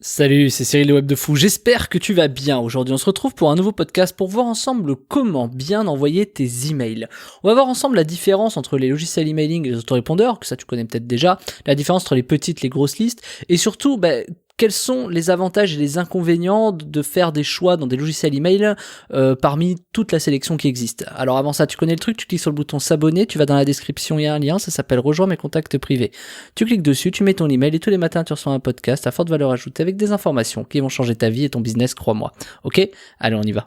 Salut, c'est Cyril le Web de Fou, j'espère que tu vas bien. Aujourd'hui on se retrouve pour un nouveau podcast pour voir ensemble comment bien envoyer tes emails. On va voir ensemble la différence entre les logiciels emailing et les autorépondeurs, que ça tu connais peut-être déjà, la différence entre les petites et les grosses listes, et surtout quels sont les avantages et les inconvénients de faire des choix dans des logiciels email parmi toute la sélection qui existe. Alors avant ça, tu connais le truc, tu cliques sur le bouton s'abonner, tu vas dans la description, il y a un lien, ça s'appelle rejoins mes contacts privés. Tu cliques dessus, tu mets ton email et tous les matins tu reçois un podcast à forte valeur ajoutée avec des informations qui vont changer ta vie et ton business, crois-moi. Ok ? Allez, on y va.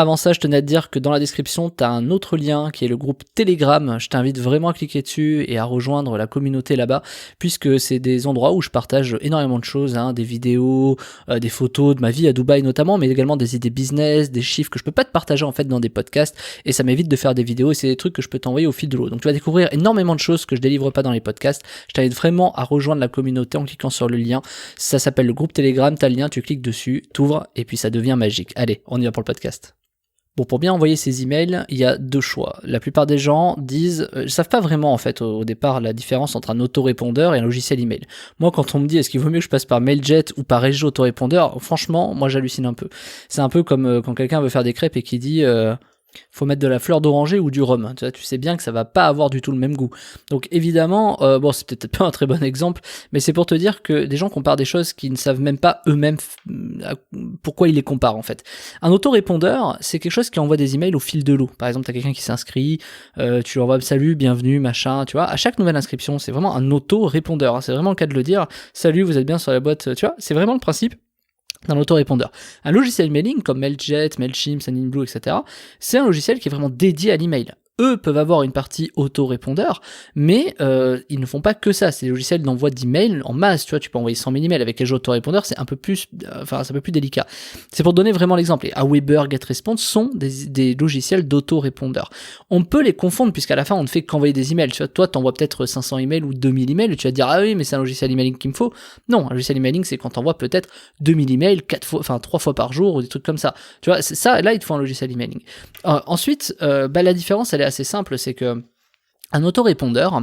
Avant ça, je tenais à te dire que dans la description, tu as un autre lien qui est le groupe Telegram. Je t'invite vraiment à cliquer dessus et à rejoindre la communauté là-bas, puisque c'est des endroits où je partage énormément de choses, des vidéos, des photos de ma vie à Dubaï notamment, mais également des idées business, des chiffres que je peux pas te partager en fait dans des podcasts, et ça m'évite de faire des vidéos, et c'est des trucs que je peux t'envoyer au fil de l'eau. Donc tu vas découvrir énormément de choses que je délivre pas dans les podcasts. Je t'invite vraiment à rejoindre la communauté en cliquant sur le lien. Ça s'appelle le groupe Telegram, t'as le lien, tu cliques dessus, t'ouvres, et puis ça devient magique. Allez, on y va pour le podcast. Bon, pour bien envoyer ces emails, il y a deux choix. La plupart des gens savent pas vraiment en fait au départ la différence entre un autorépondeur et un logiciel email. Moi, quand on me dit est-ce qu'il vaut mieux que je passe par Mailjet ou par Reggie autorépondeur, franchement, moi j'hallucine un peu. C'est un peu comme quand quelqu'un veut faire des crêpes et qui dit faut mettre de la fleur d'oranger ou du rhum. Tu sais bien que ça va pas avoir du tout le même goût. Donc évidemment, c'est peut-être pas un très bon exemple, mais c'est pour te dire que des gens comparent des choses qui ne savent même pas eux-mêmes pourquoi ils les comparent en fait. Un autorépondeur, c'est quelque chose qui envoie des emails au fil de l'eau. Par exemple, t'as quelqu'un qui s'inscrit, tu lui envoies salut, bienvenue, machin, tu vois. À chaque nouvelle inscription, c'est vraiment un autorépondeur. C'est vraiment le cas de le dire. Salut, vous êtes bien sur la boîte, tu vois. C'est vraiment le principe d'un autorépondeur. Un logiciel mailing comme Mailjet, Mailchimp, Sendinblue, etc., c'est un logiciel qui est vraiment dédié à l'email. Eux peuvent avoir une partie autorépondeur, mais ils ne font pas que ça. C'est des logiciels d'envoi d'emails en masse, tu vois, tu peux envoyer 100 000 emails avec les jeux autorépondeurs, c'est un peu plus délicat. C'est pour donner vraiment l'exemple. Et Aweber, GetResponse sont des logiciels d'autorépondeur. On peut les confondre, puisqu'à la fin, on ne fait qu'envoyer des emails. Tu vois, toi, t'envoies peut-être 500 emails ou 2000 emails, et tu vas te dire, ah oui, mais c'est un logiciel emailing qu'il me faut. Non, un logiciel emailing, c'est quand t'envoies peut-être 2000 emails, 3 fois par jour, ou des trucs comme ça. Tu vois, c'est ça, là, il te faut un logiciel emailing. Ensuite, la différence, elle est assez simple, c'est que un autorépondeur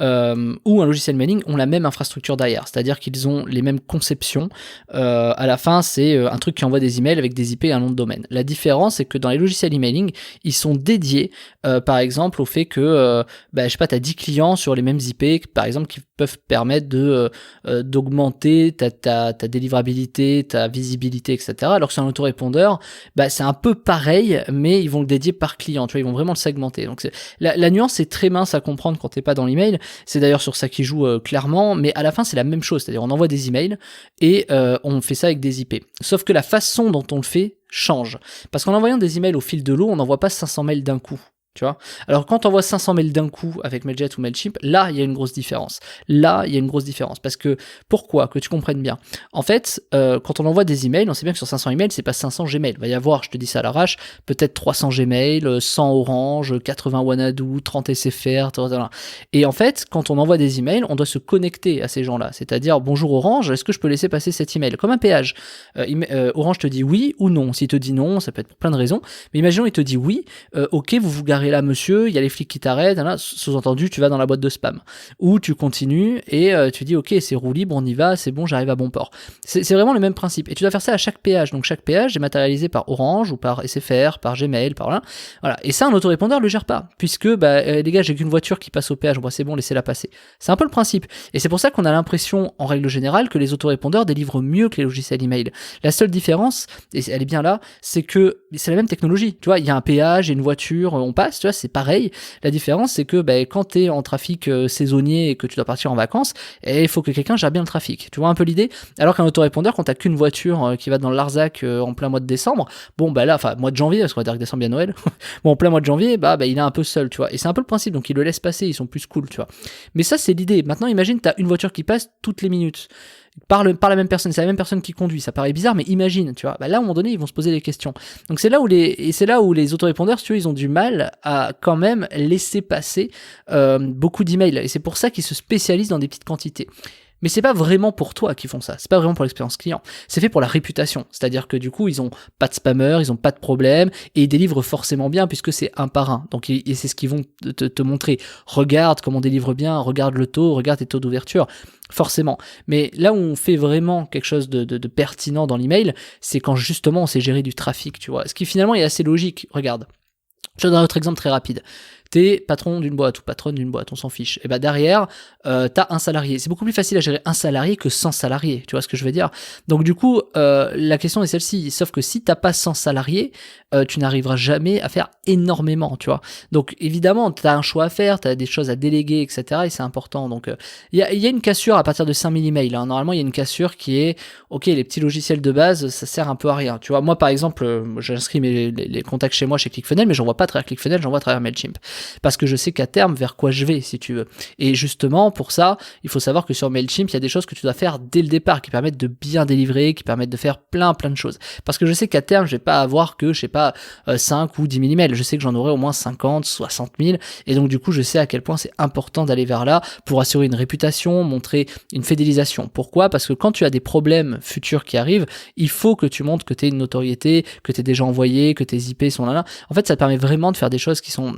ou un logiciel mailing ont la même infrastructure derrière, c'est-à-dire qu'ils ont les mêmes conceptions. À la fin, c'est un truc qui envoie des emails avec des IP et un nom de domaine. La différence, c'est que dans les logiciels emailing, ils sont dédiés, par exemple, au fait que, je sais pas, t'as 10 clients sur les mêmes IP, par exemple, qui peuvent permettre d'augmenter ta délivrabilité, ta visibilité, etc. Alors que sur un autorépondeur, c'est un peu pareil, mais ils vont le dédier par client, tu vois, ils vont vraiment le segmenter. Donc la nuance est très mince à comprendre quand t'es pas dans l'email. C'est d'ailleurs sur ça qu'ils jouent clairement, mais à la fin c'est la même chose, c'est-à-dire on envoie des emails et on fait ça avec des IP. Sauf que la façon dont on le fait change. Parce qu'en envoyant des emails au fil de l'eau, on n'envoie pas 500 mails d'un coup. Tu vois. Alors quand on envoie 500 mails d'un coup avec Mailjet ou Mailchimp, là il y a une grosse différence. Parce que pourquoi ? Que tu comprennes bien. En fait, quand on envoie des emails, on sait bien que sur 500 emails, c'est pas 500 Gmail. Il va y avoir, je te dis ça à l'arrache, peut-être 300 Gmail, 100 Orange, 80 Wanadoo, 30 SFR, et en fait, quand on envoie des emails, on doit se connecter à ces gens-là. C'est-à-dire, bonjour Orange, est-ce que je peux laisser passer cet email ? Comme un péage. Orange te dit oui ou non. S'il te dit non, ça peut être pour plein de raisons. Mais imaginons, il te dit oui, ok, vous garez là, monsieur, il y a les flics qui t'arrêtent, là, sous-entendu, tu vas dans la boîte de spam. Ou tu continues et tu dis, ok, c'est roue libre, on y va, c'est bon, j'arrive à bon port. C'est vraiment le même principe. Et tu dois faire ça à chaque péage. Donc chaque péage est matérialisé par Orange ou par SFR, par Gmail, par là. Voilà. Et ça, un autorépondeur le gère pas. Puisque, les gars, j'ai qu'une voiture qui passe au péage, bon, c'est bon, laissez-la passer. C'est un peu le principe. Et c'est pour ça qu'on a l'impression, en règle générale, que les autorépondeurs délivrent mieux que les logiciels email. La seule différence, et elle est bien là, c'est que c'est la même technologie. Tu vois, il y a un péage, il y a une voiture, on passe, tu vois, c'est pareil. La différence, c'est que quand t'es en trafic saisonnier et que tu dois partir en vacances, il faut que quelqu'un gère bien le trafic. Tu vois un peu l'idée ? Alors qu'un autorépondeur, quand t'as qu'une voiture qui va dans le Larzac en plein mois de décembre, mois de janvier, parce qu'on va dire que décembre, il y a Noël, bon, en plein mois de janvier, il est un peu seul, tu vois. Et c'est un peu le principe, donc ils le laissent passer, ils sont plus cool, tu vois. Mais ça, c'est l'idée. Maintenant, imagine, t'as une voiture qui passe toutes les minutes. Par la même personne, c'est la même personne qui conduit, ça paraît bizarre, mais imagine, tu vois, là, à un moment donné, ils vont se poser des questions. Donc c'est là où les autorépondeurs, si tu veux, ils ont du mal à quand même laisser passer beaucoup d'emails, et c'est pour ça qu'ils se spécialisent dans des petites quantités. Mais c'est pas vraiment pour toi qu'ils font ça, c'est pas vraiment pour l'expérience client, c'est fait pour la réputation, c'est-à-dire que du coup ils ont pas de spammers, ils ont pas de problème, et ils délivrent forcément bien puisque c'est un par un, donc et c'est ce qu'ils vont te montrer, regarde comment on délivre bien, regarde le taux, regarde tes taux d'ouverture, forcément. Mais là où on fait vraiment quelque chose de pertinent dans l'email, c'est quand justement on sait gérer du trafic, tu vois, ce qui finalement est assez logique. Regarde, je te donne un autre exemple très rapide. T'es patron d'une boîte ou patronne d'une boîte, on s'en fiche. Et bah derrière, t'as un salarié. C'est beaucoup plus facile à gérer un salarié que 100 salariés. Tu vois ce que je veux dire? Donc du coup, la question est celle-ci. Sauf que si t'as pas 100 salariés, tu n'arriveras jamais à faire énormément, tu vois. Donc évidemment, t'as un choix à faire, t'as des choses à déléguer, etc. Et c'est important. Donc il y a une cassure à partir de 5000 emails. Hein. Normalement, il y a une cassure qui est, ok, les petits logiciels de base, ça sert un peu à rien. Tu vois, moi par exemple, j'inscris les contacts chez moi chez ClickFunnels, mais j'envoie pas à travers ClickFunnels, j'envoie à travers Mailchimp. Parce que je sais qu'à terme, vers quoi je vais, si tu veux. Et justement, pour ça, il faut savoir que sur Mailchimp, il y a des choses que tu dois faire dès le départ, qui permettent de bien délivrer, qui permettent de faire plein de choses. Parce que je sais qu'à terme, je vais pas avoir que, je sais pas, 5 ou 10 000 emails. Je sais que j'en aurai au moins 50, 60 000. Et donc, du coup, je sais à quel point c'est important d'aller vers là pour assurer une réputation, montrer une fidélisation. Pourquoi? Parce que quand tu as des problèmes futurs qui arrivent, il faut que tu montres que tu es une notoriété, que tu es déjà envoyé, que tes IP sont là. En fait, ça te permet vraiment de faire des choses qui sont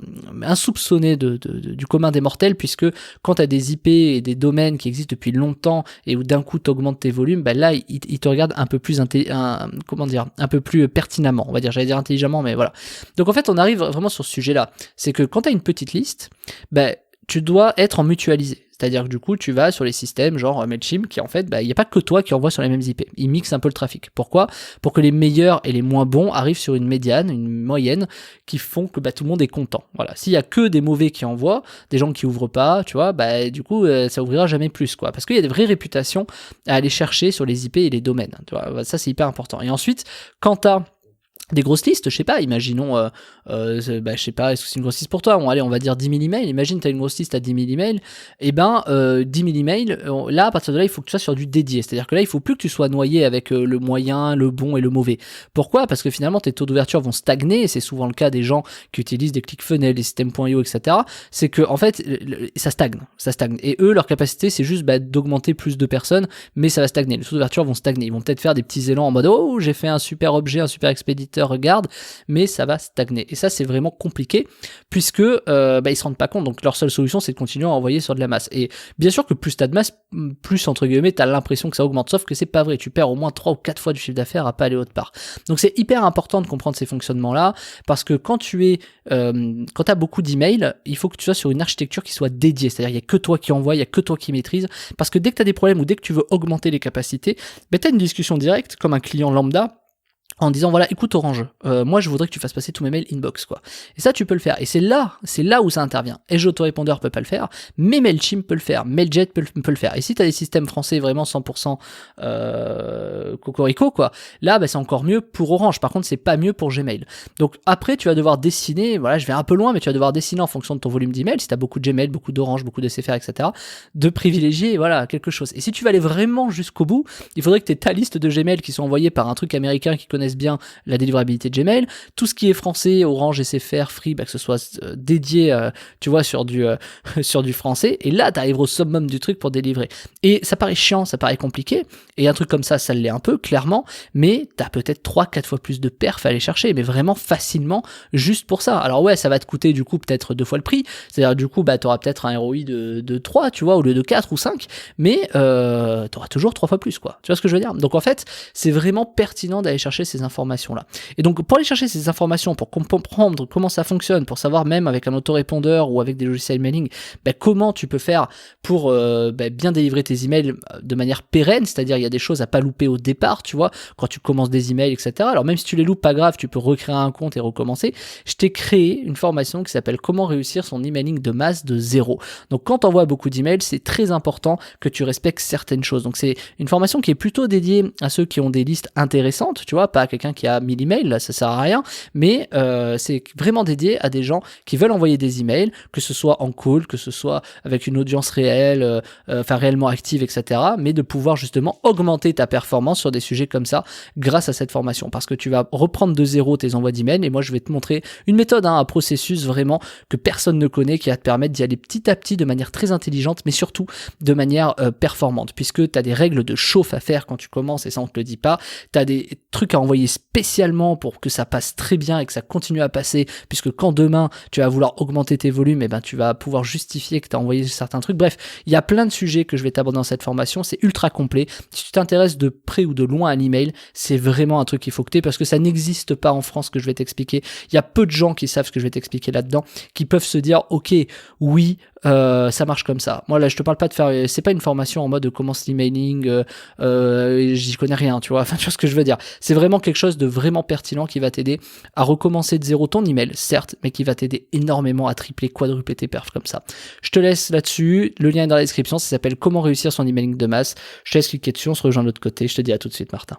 insoupçonné du commun des mortels, puisque quand tu as des IP et des domaines qui existent depuis longtemps et où d'un coup tu augmentes tes volumes, bah là ils te regardent un peu plus un peu plus pertinemment, on va dire, j'allais dire intelligemment, mais voilà. Donc en fait on arrive vraiment sur ce sujet là, c'est que quand tu as une petite liste, bah tu dois être en mutualisé. C'est-à-dire que du coup, tu vas sur les systèmes genre Mailchimp qui en fait, il n'y a pas que toi qui envoie sur les mêmes IP. Ils mixent un peu le trafic. Pourquoi? Pour que les meilleurs et les moins bons arrivent sur une médiane, une moyenne, qui font que tout le monde est content. Voilà. S'il y a que des mauvais qui envoient, des gens qui ouvrent pas, tu vois, du coup, ça ouvrira jamais plus, quoi. Parce qu'il y a des vraies réputations à aller chercher sur les IP et les domaines. Tu vois, ça c'est hyper important. Et ensuite, quand t'as des grosses listes, je sais pas, imaginons, je sais pas, est-ce que c'est une grosse liste pour toi? Bon, allez, on va dire 10 000 emails, imagine tu as une grosse liste à 10 000 emails, et 10 000 emails, là, à partir de là, il faut que tu sois sur du dédié, c'est-à-dire que là, il faut plus que tu sois noyé avec le moyen, le bon et le mauvais. Pourquoi? Parce que finalement, tes taux d'ouverture vont stagner, et c'est souvent le cas des gens qui utilisent des ClickFunnels, des systèmes.io, etc., c'est que, en fait, ça stagne, et eux, leur capacité, c'est juste d'augmenter plus de personnes, mais ça va stagner, les taux d'ouverture vont stagner, ils vont peut-être faire des petits élans en mode, oh, j'ai fait un super objet, un super expéditeur, regarde, mais ça va stagner. Et ça, c'est vraiment compliqué, puisque ils se rendent pas compte. Donc leur seule solution, c'est de continuer à envoyer sur de la masse. Et bien sûr que plus t'as de masse, plus entre guillemets, t'as l'impression que ça augmente. Sauf que c'est pas vrai. Tu perds au moins 3 ou 4 fois du chiffre d'affaires à pas aller autre part. Donc c'est hyper important de comprendre ces fonctionnements-là, parce que quand t'as beaucoup d'emails, il faut que tu sois sur une architecture qui soit dédiée. C'est-à-dire, il y a que toi qui envoie, il y a que toi qui maîtrise. Parce que dès que t'as des problèmes ou dès que tu veux augmenter les capacités, t'as une discussion directe comme un client lambda, en disant voilà, écoute Orange, moi je voudrais que tu fasses passer tous mes mails inbox, quoi. Et ça tu peux le faire, et c'est là où ça intervient. Edge Autorépondeur peut pas le faire, mais Mailchimp peut le faire, Mailjet peut le faire. Et si t'as des systèmes français vraiment 100% cocorico, quoi, là c'est encore mieux pour Orange. Par contre c'est pas mieux pour Gmail. Donc après tu vas devoir dessiner, voilà, je vais un peu loin, mais tu vas devoir dessiner en fonction de ton volume d'email, si t'as beaucoup de Gmail, beaucoup d'Orange, beaucoup de SFR, etc., de privilégier, voilà, quelque chose. Et si tu vas aller vraiment jusqu'au bout, il faudrait que tu aies ta liste de Gmail qui sont envoyés par un truc américain qui connaissent bien la délivrabilité de Gmail, tout ce qui est français, Orange, SFR, Free, que ce soit dédié, tu vois, sur du français, et là t'arrives au summum du truc pour délivrer. Et ça paraît chiant, ça paraît compliqué, et un truc comme ça l'est un peu, clairement, mais t'as peut-être 3-4 fois plus de perf à aller chercher, mais vraiment facilement, juste pour ça. Alors ouais, ça va te coûter du coup peut-être 2 fois le prix, c'est-à-dire du coup t'auras peut-être un ROI de 3, tu vois, au lieu de 4 ou 5, mais t'auras toujours 3 fois plus, quoi. Tu vois ce que je veux dire? Donc en fait, c'est vraiment pertinent d'aller chercher ces informations-là. Et donc, pour aller chercher ces informations, pour comprendre comment ça fonctionne, pour savoir même avec un autorépondeur ou avec des logiciels mailing, comment tu peux faire pour bien délivrer tes emails de manière pérenne, c'est-à-dire il y a des choses à pas louper au départ, tu vois, quand tu commences des emails, etc. Alors même si tu les loupes, pas grave, tu peux recréer un compte et recommencer. Je t'ai créé une formation qui s'appelle Comment réussir son emailing de masse de zéro. Donc quand tu envoies beaucoup d'emails, c'est très important que tu respectes certaines choses. Donc c'est une formation qui est plutôt dédiée à ceux qui ont des listes intéressantes, tu vois, pas à quelqu'un qui a 1000 emails, là ça sert à rien, mais c'est vraiment dédié à des gens qui veulent envoyer des emails, que ce soit en call, que ce soit avec une audience réelle, réellement active, etc., mais de pouvoir justement augmenter ta performance sur des sujets comme ça grâce à cette formation, parce que tu vas reprendre de zéro tes envois d'email et moi je vais te montrer une méthode, un processus vraiment que personne ne connaît, qui va te permettre d'y aller petit à petit de manière très intelligente, mais surtout de manière performante, puisque tu as des règles de chauffe à faire quand tu commences et ça on te le dit pas, tu as des trucs à envoyer spécialement pour que ça passe très bien et que ça continue à passer, puisque quand demain tu vas vouloir augmenter tes volumes, et ben tu vas pouvoir justifier que tu as envoyé certains trucs. Bref, il y a plein de sujets que je vais t'aborder dans cette formation, c'est ultra complet. Si tu t'intéresses de près ou de loin à l'email, c'est vraiment un truc qu'il faut que tu aies, parce que ça n'existe pas en France, que je vais t'expliquer. Il y a peu de gens qui savent ce que je vais t'expliquer là-dedans, qui peuvent se dire ok, oui, ça marche comme ça. Moi là je te parle pas de faire, c'est pas une formation en mode commence l'emailing, j'y connais rien, tu vois, enfin tu vois ce que je veux dire. C'est vraiment quelque chose de vraiment pertinent qui va t'aider à recommencer de zéro ton email, certes, mais qui va t'aider énormément à tripler, quadrupler tes perfs comme ça. Je te laisse là-dessus, le lien est dans la description, ça s'appelle comment réussir son emailing de masse. Je te laisse cliquer dessus, on se rejoint de l'autre côté, je te dis à tout de suite Martin.